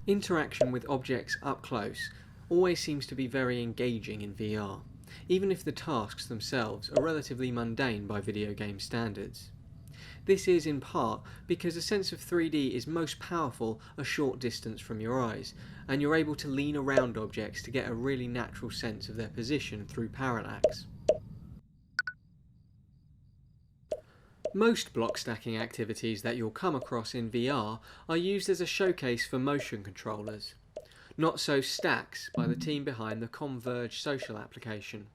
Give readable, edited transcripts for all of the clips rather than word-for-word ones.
Interaction with objects up close always seems to be very engaging in VR, even if the tasks themselves are relatively mundane by video game standards. This is in part because a sense of 3D is most powerful a short distance from your eyes, and you're able to lean around objects to get a really natural sense of their position through parallax. Most block stacking activities that you'll come across in VR are used as a showcase for motion controllers. Not so Stacks by the team behind the Converge social application.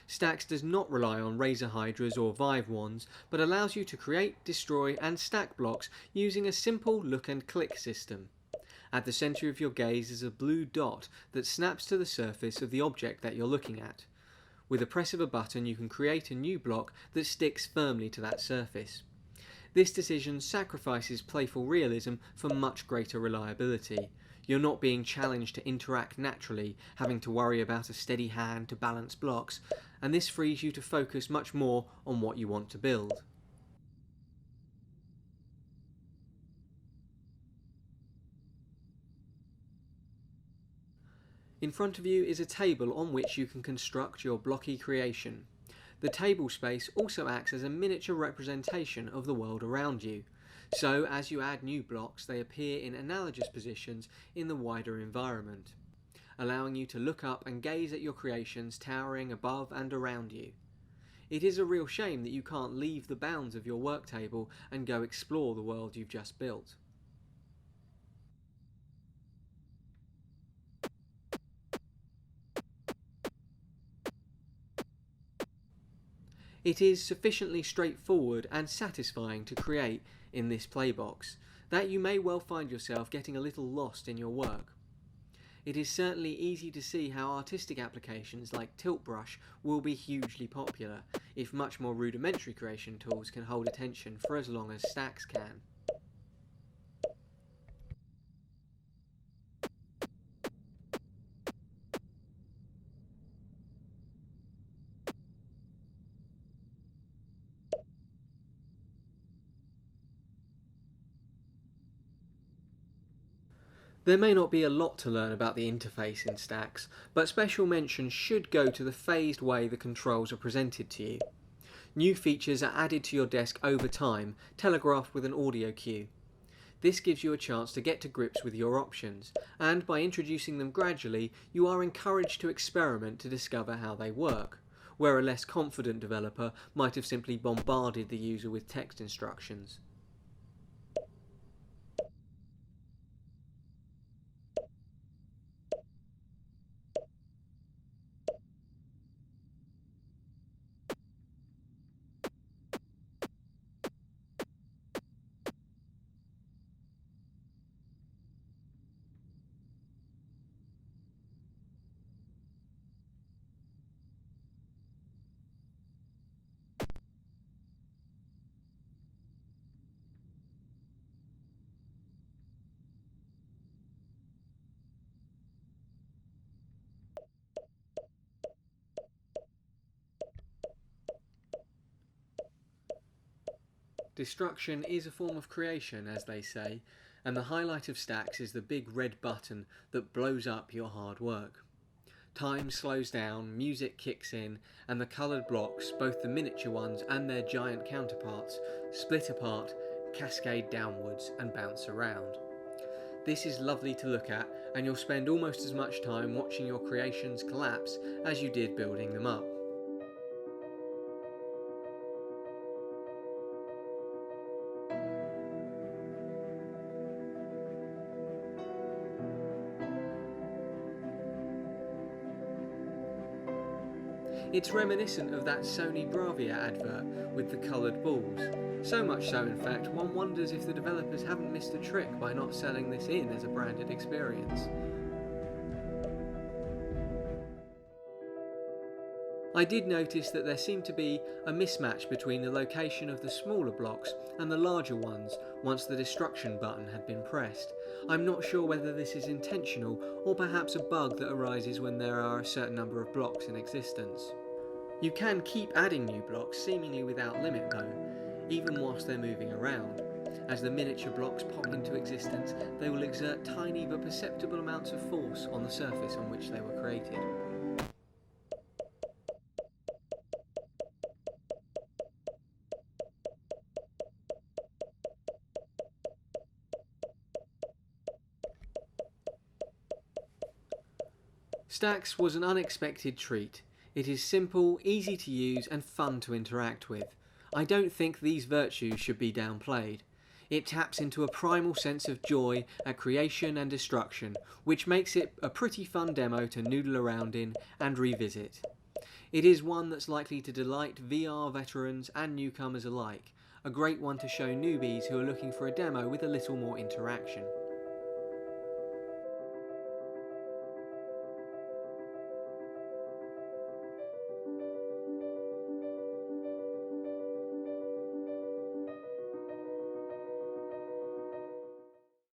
Stacks does not rely on Razor Hydras or Vive wands, but allows you to create, destroy and stack blocks using a simple look and click system. At the centre of your gaze is a blue dot that snaps to the surface of the object that you're looking at. With a press of a button you can create a new block that sticks firmly to that surface. This decision sacrifices playful realism for much greater reliability. You're not being challenged to interact naturally, having to worry about a steady hand to balance blocks, and this frees you to focus much more on what you want to build. In front of you is a table on which you can construct your blocky creation. The table space also acts as a miniature representation of the world around you. So as you add new blocks, they appear in analogous positions in the wider environment, allowing you to look up and gaze at your creations towering above and around you. It is a real shame that you can't leave the bounds of your work table and go explore the world you've just built. It is sufficiently straightforward and satisfying to create in this playbox that you may well find yourself getting a little lost in your work. It is certainly easy to see how artistic applications like Tilt Brush will be hugely popular, if much more rudimentary creation tools can hold attention for as long as Stacks can. There may not be a lot to learn about the interface in Stacks, but special mention should go to the phased way the controls are presented to you. New features are added to your desk over time, telegraphed with an audio cue. This gives you a chance to get to grips with your options, and by introducing them gradually, you are encouraged to experiment to discover how they work, where a less confident developer might have simply bombarded the user with text instructions. Destruction is a form of creation, as they say, and the highlight of Stacks is the big red button that blows up your hard work. Time slows down, music kicks in, and the coloured blocks, both the miniature ones and their giant counterparts, split apart, cascade downwards, and bounce around. This is lovely to look at, and you'll spend almost as much time watching your creations collapse as you did building them up. It's reminiscent of that Sony Bravia advert with the coloured balls. So much so, in fact, one wonders if the developers haven't missed a trick by not selling this in as a branded experience. I did notice that there seemed to be a mismatch between the location of the smaller blocks and the larger ones once the destruction button had been pressed. I'm not sure whether this is intentional or perhaps a bug that arises when there are a certain number of blocks in existence. You can keep adding new blocks seemingly without limit though, even whilst they're moving around. As the miniature blocks pop into existence, they will exert tiny but perceptible amounts of force on the surface on which they were created. Stacks was an unexpected treat. It is simple, easy to use and fun to interact with. I don't think these virtues should be downplayed. It taps into a primal sense of joy at creation and destruction, which makes it a pretty fun demo to noodle around in and revisit. It is one that's likely to delight VR veterans and newcomers alike, a great one to show newbies who are looking for a demo with a little more interaction.